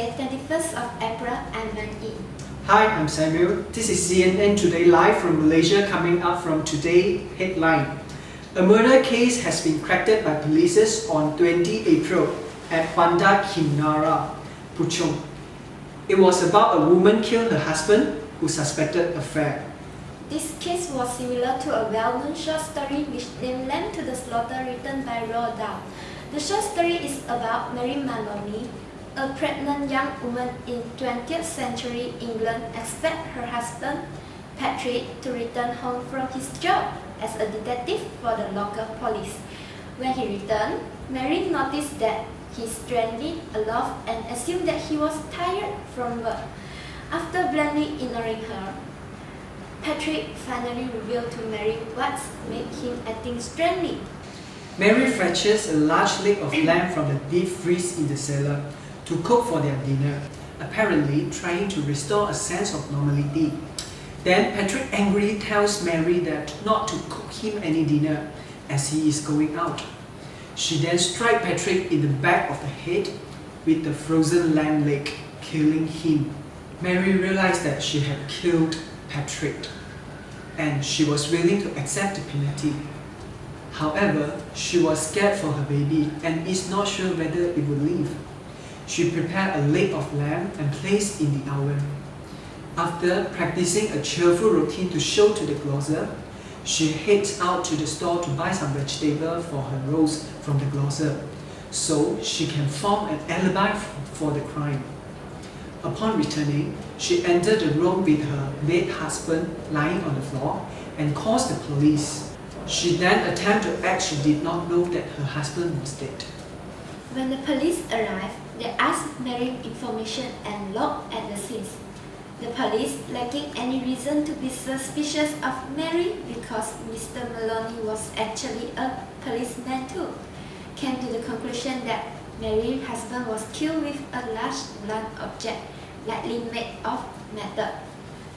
Wednesday, 31st of April. I'm Mann Ee. Hi, I'm Samuel. This is CNN Today Live from Malaysia, coming up from Today Headline. A murder case has been cracked by police on 20 April at Bandar Kinara, Puchong. It was about a woman killed her husband who suspected affair. This case was similar to a well-known short story which named LEN to the Slaughter written by Roald Dahl. The short story is about Mary Maloney, a pregnant young woman in 20th century England expects her husband, Patrick, to return home from his job as a detective for the local police. When he returned, Mary noticed that he is strangely aloft and assumed that he was tired from work. After blandly ignoring her, Patrick finally revealed to Mary what made him acting strangely. Mary fetches a large leg of lamb from the deep freeze in the cellar to cook for their dinner, apparently trying to restore a sense of normality. Then Patrick angrily tells Mary that not to cook him any dinner as he is going out. She then strikes Patrick in the back of the head with the frozen lamb leg, killing him. Mary realized that she had killed Patrick, and she was willing to accept the penalty. However, she was scared for her baby and is not sure whether it would live. She prepared a leg of lamb and placed in the oven. After practicing a cheerful routine to show to the grocer, she heads out to the store to buy some vegetable for her roast from the grocer, so she can form an alibi for the crime. Upon returning, she entered the room with her dead husband lying on the floor and calls the police. She then attempted to act she did not know that her husband was dead. When the police arrived, they asked Mary information and looked at the scenes. The police, lacking any reason to be suspicious of Mary because Mr. Maloney was actually a policeman too, came to the conclusion that Mary's husband was killed with a large blunt object, likely made of metal.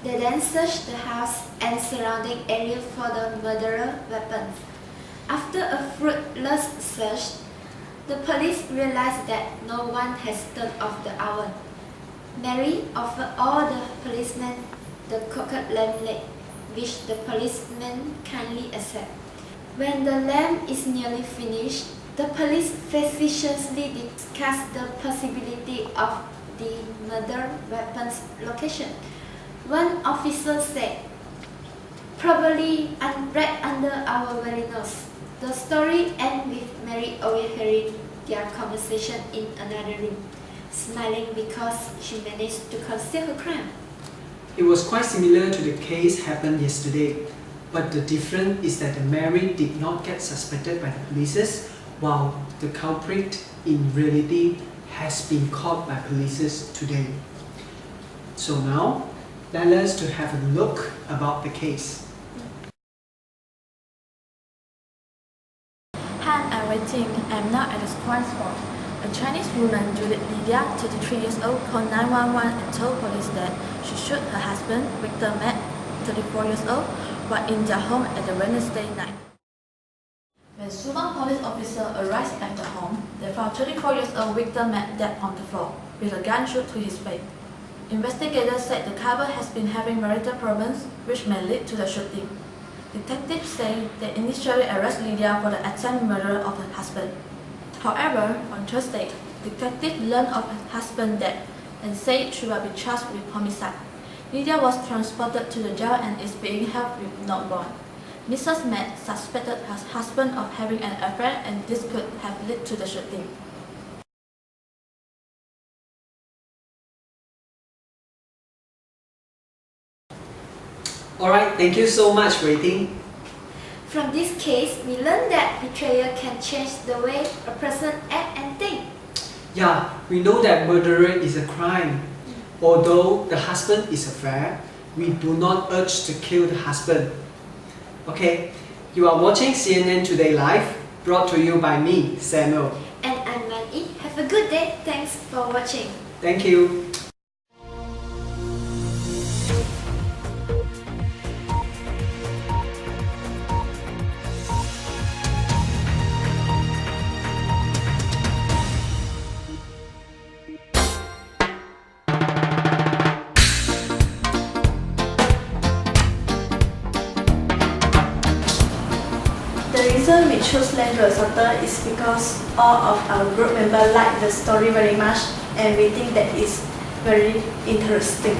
They then searched the house and surrounding area for the murderer weapons. After a fruitless search, the police realized that no one has turned off the oven. Mary offered all the policemen the cooked lamb leg, which the policemen kindly accept. When the lamb is nearly finished, the police facetiously discussed the possibility of the murder weapon's location. One officer said, "Probably right under our very nose." The story ends with Mary overhearing their conversation in another room, smiling because she managed to conceal her crime. It was quite similar to the case happened yesterday, but the difference is that Mary did not get suspected by the police, while the culprit in reality has been caught by police today. So now, let us to have a look about the case. Hi, I'm Wong Wei Ting. I'm now at the crime spot. A Chinese woman, Lydia, 33 years old, called 911 and told police that she shot her husband, Victor Matt, 34 years old, while in their home at the Wednesday night. When Suwon police officer arrived at the home, they found 34 years old Victor Matt dead on the floor, with a gunshot to his face. Investigators said the couple has been having marital problems, which may lead to the shooting. Detectives say they initially arrested Lydia for the attempted murder of her husband. However, on Thursday, detectives learned of her husband's death and said she will be charged with homicide. Lydia was transported to the jail and is being held with no bond. Mrs. Matt suspected her husband of having an affair, and this could have led to the shooting. Alright, thank you so much, Wei Ting. From this case, we learned that betrayal can change the way a person acts and thinks. Yeah, we know that murder is a crime. Although the husband is affair, we do not urge to kill the husband. Okay, you are watching CNN Today Live, brought to you by me, Samuel. And I'm Mann Ee. Have a good day. Thanks for watching. Thank you. reason we chose LEN to the slaughter is because all of our group members like the story very much and we think that it's very interesting.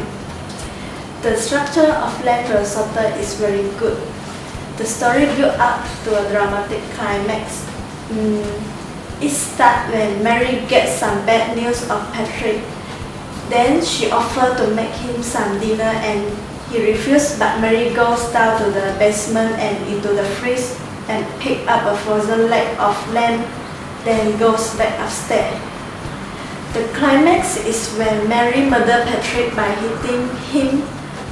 The structure of LEN to the slaughter is very good. The story built up to a dramatic climax. It starts when Mary gets some bad news of Patrick. Then she offers to make him some dinner and he refuses, but Mary goes down to the basement and into the fridge and picks up a frozen leg of lamb, then goes back upstairs. The climax is when Mary murders Patrick by hitting him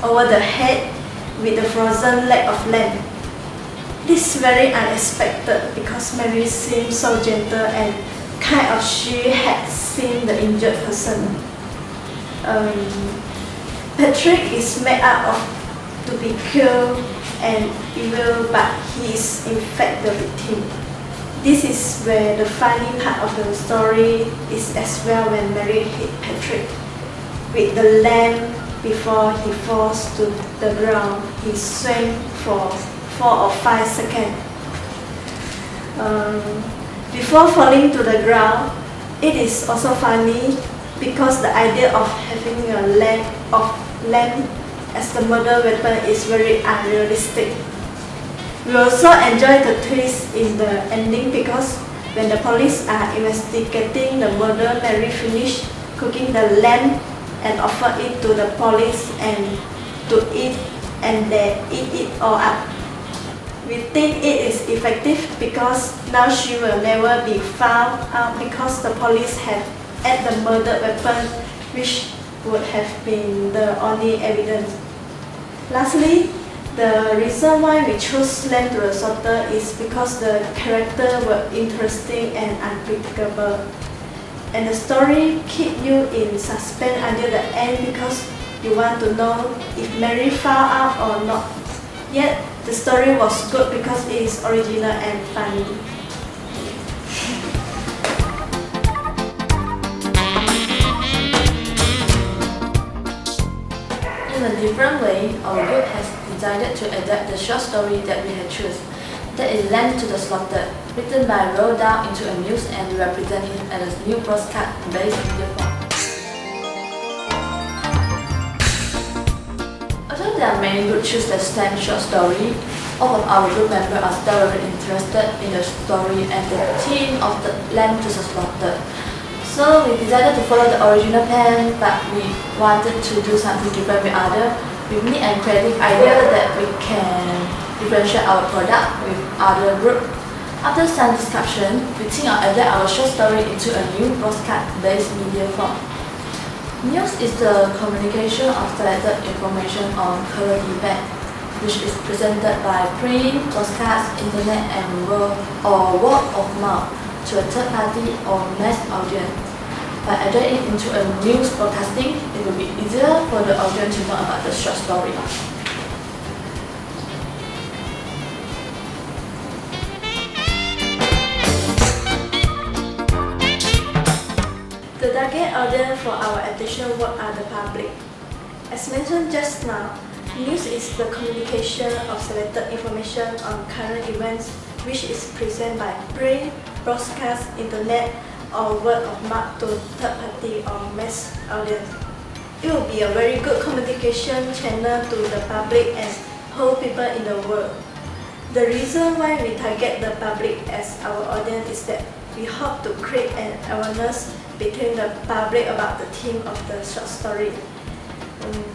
over the head with the frozen leg of lamb. This is very unexpected because Mary seems so gentle and kind of she had seen the injured person. Patrick is made up of to be killed and evil, but he is in fact the victim. This is where the funny part of the story is as well when Mary hit Patrick with the lamb before he falls to the ground. He swam for 4 or 5 seconds. Before falling to the ground, it is also funny because the idea of having a leg of lamb as the murder weapon is very unrealistic. We also enjoy the twist in the ending because when the police are investigating the murder, Mary finished cooking the lamb and offer it to the police and to eat, and they eat it all up. We think it is effective because now she will never be found out because the police have at the murder weapon, which would have been the only evidence. Lastly, the reason why we chose LEN to the slaughter is because the characters were interesting and unpredictable. And the story keeps you in suspense until the end because you want to know if Mary found out or not. Yet, the story was good because it is original and funny. In a different way, our group has decided to adapt the short story that we had chosen. That is LEN to the Slaughter, written by Roald Dahl into a news and represented as a new broadcast-based media form. Although there are many good choose that stand short story, all of our group members are still very interested in the story and the theme of the LEN to the Slaughter. So we decided to follow the original plan, but we wanted to do something different with other unique and creative idea that we can differentiate our product with other group. After some discussion, we think of adapt our short story into a new broadcast-based media form. News is the communication of selected information on current events, which is presented by print, broadcast, internet, and word of mouth to a third party or mass audience. By adding it into a news broadcasting, it will be easier for the audience to know about the short story. The target audience for our additional work are the public. As mentioned just now, news is the communication of selected information on current events which is presented by print, broadcast, internet, or word of mouth to third party or mass audience. It will be a very good communication channel to the public and whole people in the world. The reason why we target the public as our audience is that we hope to create an awareness between the public about the theme of the short story.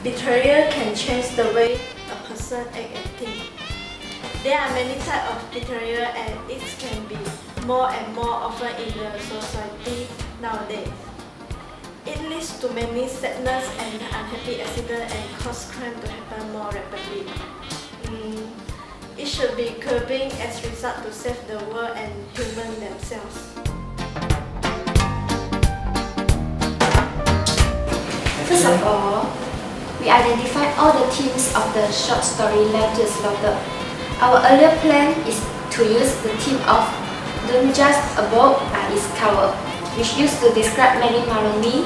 Betrayal can change the way a person acts and thinks. There are many types of betrayal and it can be more and more often in the society nowadays. It leads to many sadness and unhappy accidents and cause crime to happen more rapidly. It should be curbing as a result to save the world and humans themselves. First of all, we identified all the themes of the short story LEN to the Slaughter. Our earlier plan is to use the theme of "Don't Just a Book by its Cover," which used to describe Mary Maloney,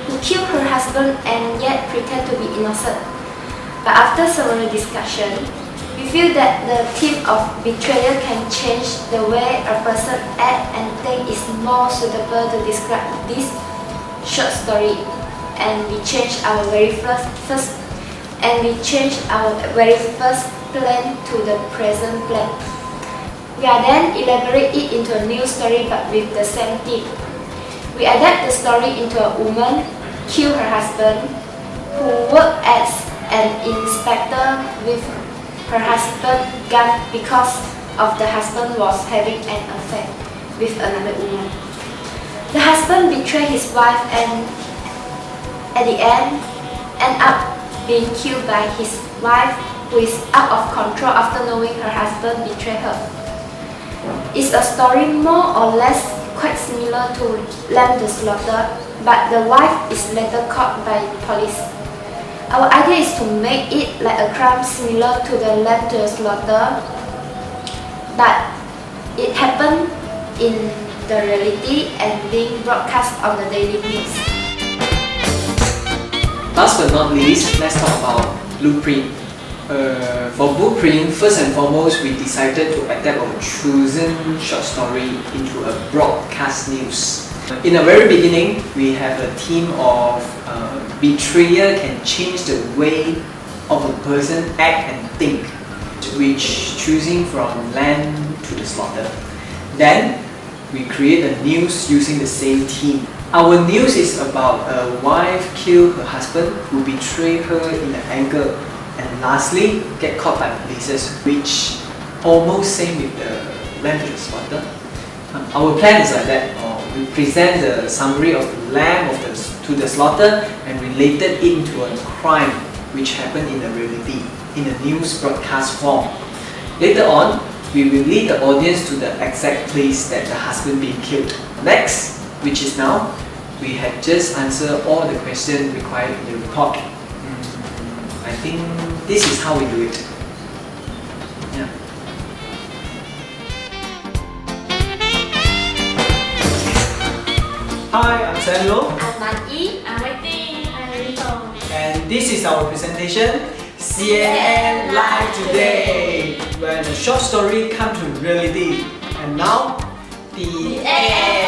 who killed her husband and yet pretend to be innocent. But after several discussions, We feel that the theme of betrayal can change the way a person acts and think is more suitable to describe this short story. And we changed our very first plan to the present plan. We are then elaborate it into a new story but with the same theme. We adapt the story into a woman killed her husband who worked as an inspector with her husband gun because of the husband was having an affair with another woman. The husband betrayed his wife and at the end up being killed by his wife, who is out of control after knowing her husband betrayed her. It's a story more or less quite similar to Lamb the Slaughter, but the wife is later caught by police. Our idea is to make it like a crime similar to the Lamb the Slaughter, but it happened in the reality and being broadcast on the daily news. Last but not least, let's talk about Blueprint. For Blueprint, first and foremost, we decided to adapt our chosen short story into a broadcast news. In the very beginning, we have a theme of betrayal can change the way of a person act and think, which choosing from land to the slaughter. Then, we create a news using the same theme. Our news is about a wife kill her husband who betrayed her in anger, and lastly get caught by police, which almost same with the Lamb to the Slaughter. Our plan is like that. We present the summary of the Lamb to the Slaughter and related it into a crime which happened in the reality in a news broadcast form. Later on, we will lead the audience to the exact place that the husband being killed. Next, which is now, we have just answered all the questions required in the report. I think this is how we do it. Yeah. Hi, I'm Samuel. I'm Mann Ee. I'm Wei Ting. I'm Wee Fong. And this is our presentation, CNN Live Today, where the short story comes to reality. And now, the end.